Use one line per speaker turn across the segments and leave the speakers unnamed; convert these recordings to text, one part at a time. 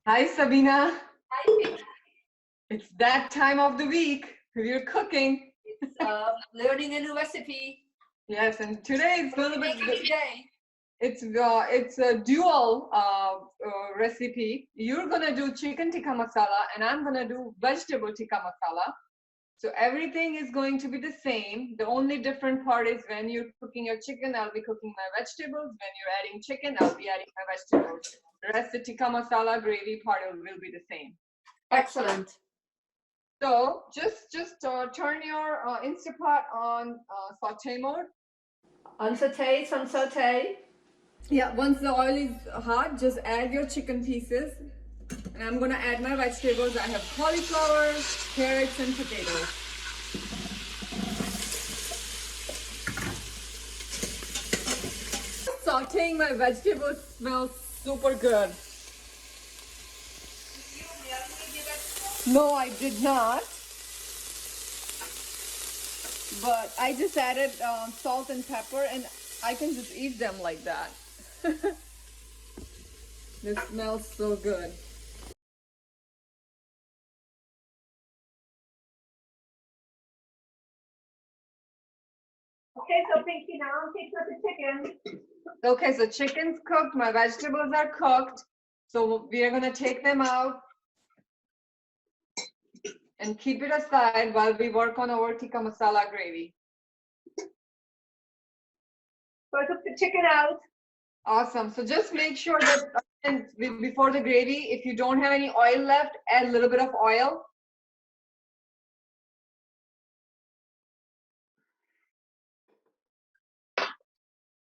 Hi, Sabina.
Hi, Pinki.
It's that time of the week. We're cooking.
It's learning a new recipe.
Yes, and today it's
What
a
are
little
we
bit.
making today?
It's a dual recipe. You're gonna do chicken tikka masala, and I'm gonna do vegetable tikka masala. So everything is going to be the same. The only different part is when you're cooking your chicken, I'll be cooking my vegetables. When you're adding chicken, I'll be adding my vegetables. The rest of the tikka masala gravy part will be the same.
Excellent.
So just turn your Instapot on saute mode.
On saute.
Yeah, once the oil is hot, just add your chicken pieces. And I'm gonna add my vegetables. I have cauliflower, carrots, and potatoes. Sauteing my vegetables smells super good.
Did you marinate your vegetables?
No, I did not. But I just added salt and pepper, and I can just eat them like that. This smells so good.
Okay, so Pinki, now I'm taking out the chicken.
Okay, so chicken's cooked, my vegetables are cooked. So we are gonna take them out and keep it aside while we work on our tikka masala gravy.
So I took the chicken out.
Awesome. So just make sure that before the gravy, if you don't have any oil left, add a little bit of oil.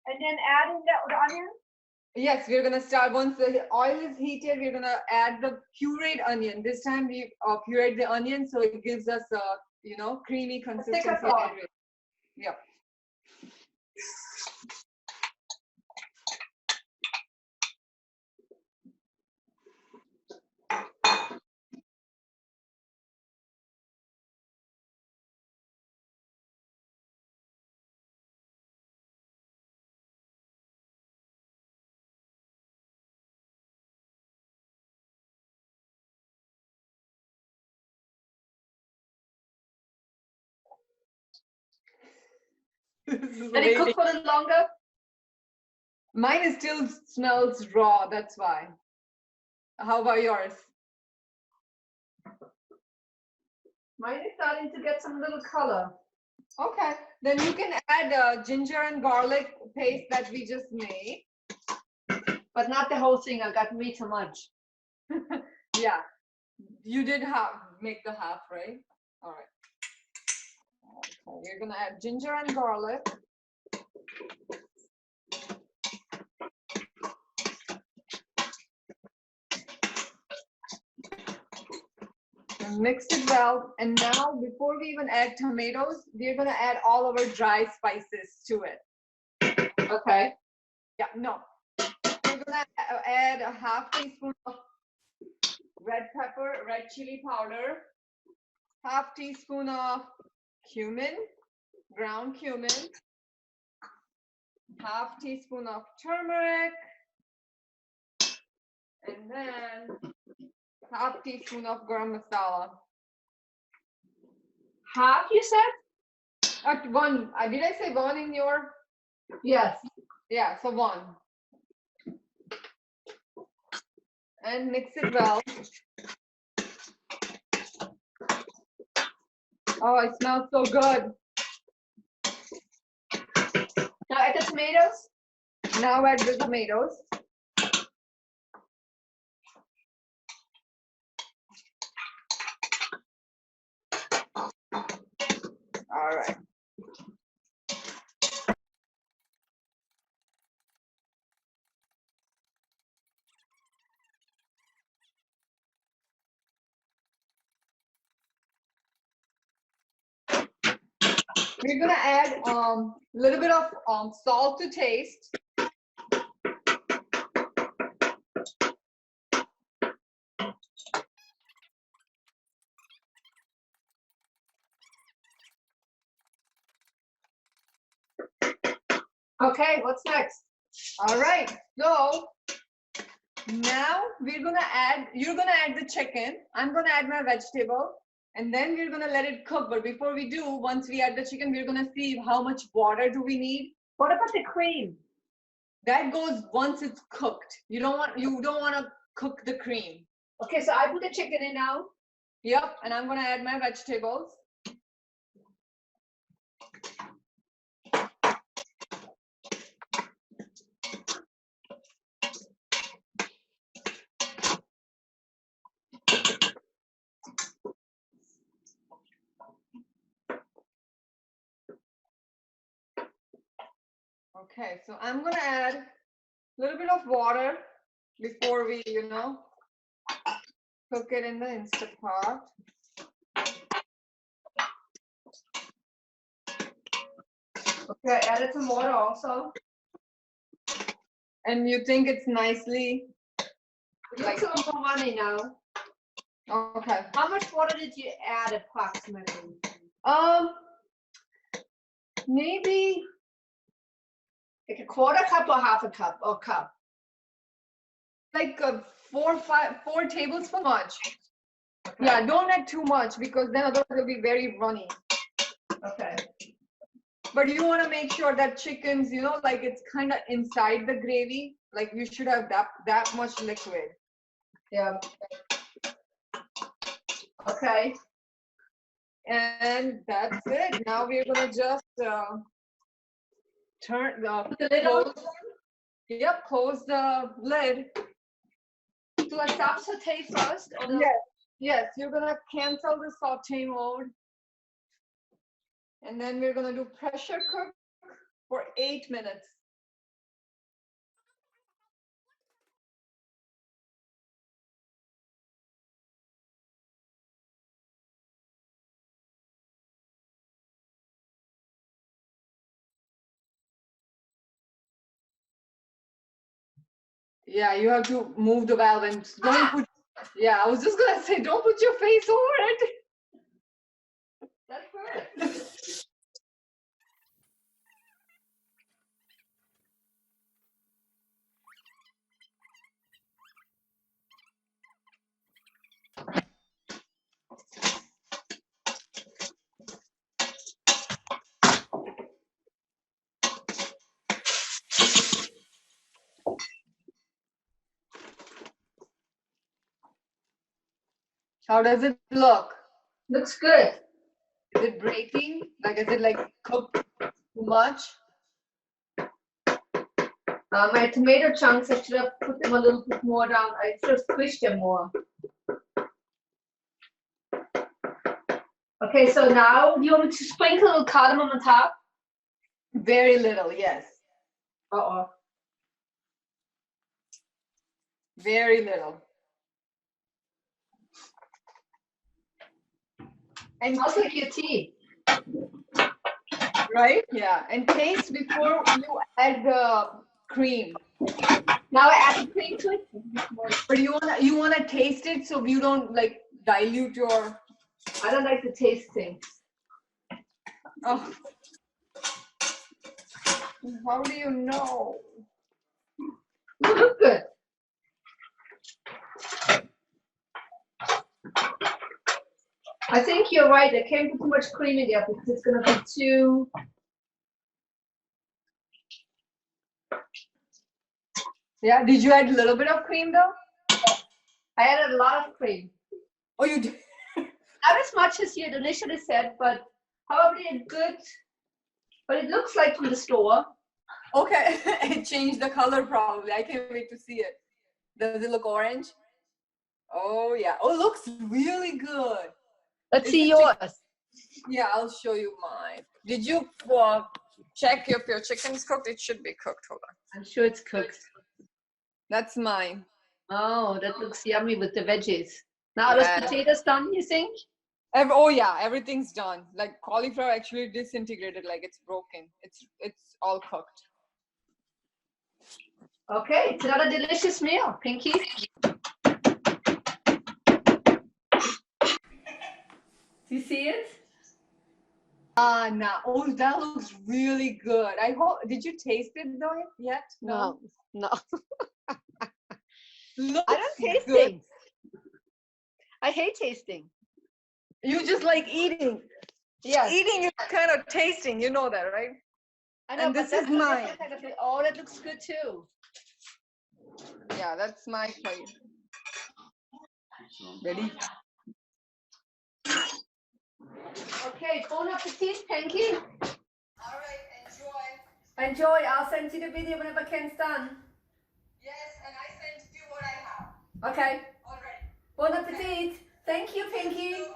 And then add in the onion.
Yes, we're gonna start once the oil is heated. We're gonna add the pureed onion. This time we pureed the onion, so it gives us a creamy consistency. Yeah.
Let it cook for a little longer.
Mine still smells raw. That's why. How about yours?
Mine is starting to get some little color.
Okay, then you can add ginger and garlic paste that we just made.
But not the whole thing. I got way too much.
Yeah, you did make the half, right? All right. Okay, you're gonna add ginger and garlic. And mix it well. And now, before we even add tomatoes, we're gonna add all our dry spices to it.
Okay.
Yeah, no. We're gonna add a half teaspoon of red pepper, red chili powder, half teaspoon of cumin, ground cumin, half teaspoon of turmeric, and then half teaspoon of garam masala.
Half, you said?
One. Did I say one in your?
Yes.
Yeah, so one. And mix it well. Oh, it smells so good.
Now add the tomatoes.
Now add the tomatoes. All right. We're gonna add a little bit of salt to taste.
Okay, what's next?
All right, so Now you're gonna add the chicken. I'm gonna add my vegetable, and then we're gonna let it cook. But before we do, once we add the chicken, we're gonna see how much water do we need.
What about the cream?
That goes once it's cooked. You don't want to cook the cream.
Okay, so I put the chicken in now.
Yep, and I'm gonna add my vegetables. Okay, so I'm gonna add a little bit of water before we, cook it in the Instant Pot.
Okay, I added some water also.
And you think it's nicely
It looks a little more runny now.
okay.
How much water did you add approximately?
Maybe
Like a quarter cup or half a cup or cup?
like 4 tablespoons much.
Okay.
Yeah, don't add too much because then otherwise it'll be very runny.
Okay.
But you want to make sure that chicken's, like it's kind of inside the gravy. Like you should have that much liquid.
Yeah. Okay.
And that's it. Now we're gonna just turn
Put the lid on.
Yep, close the lid.
Do I stop saute first? Or no?
Yes, you're gonna cancel the saute mode. And then we're gonna do pressure cook for 8 minutes. Yeah, you have to move the valve and don't put. Yeah, I was just gonna say, don't put your face over it.
That hurt.
How does it look?
Looks good.
Is it breaking? Like, is it like cooked too much?
My tomato chunks, I should have put them a little bit more down. I should have squished them more. Okay, so now you want me to sprinkle a little cardamom on top?
Very little, yes.
Uh-oh.
Very little. And
Smells like your tea.
right? Yeah. And taste before you add the cream.
Now I add the cream to it.
But you wanna taste it so you don't like dilute your.
I don't like to taste things.
Oh. How do you know?
You look good. I think you're right. I can't put too much cream in there because it's gonna be too.
Yeah. Did you add a little bit of cream though?
I added a lot of cream.
Oh, you did.
Not as much as you had initially said, but probably a good. But it looks like from the store.
Okay. It changed the color probably. I can't wait to see it. Does it look orange? Oh yeah. Oh, it looks really good.
Let's see yours.
Yeah, I'll show you mine. Did you check if your chicken's cooked? It should be cooked. Hold on.
I'm sure it's cooked.
That's mine.
Oh, that looks yummy with the veggies. Now, are those potatoes done, you think?
Oh yeah, everything's done. Like cauliflower actually disintegrated, like it's broken. It's all cooked.
Okay, it's another delicious meal, Pinky. Do you see it?
Nah. Oh, that looks really good. I hope. Did you taste it though yet?
No.
Looks
I don't taste
good.
things. I hate tasting.
You just like eating.
Yes.
Eating is kind of tasting. You know that, right?
I know,
And
but
this
that's
is
a different
mine.
kind of thing. Oh, that looks good too.
Yeah, that's my plate. Ready?
Okay, bon appetit, Pinki.
All right, enjoy.
Enjoy. I'll send you the video whenever Ken's done.
Yes, and I sent you what I have
Okay.
already.
Bon appetit. Thank you, Pinki.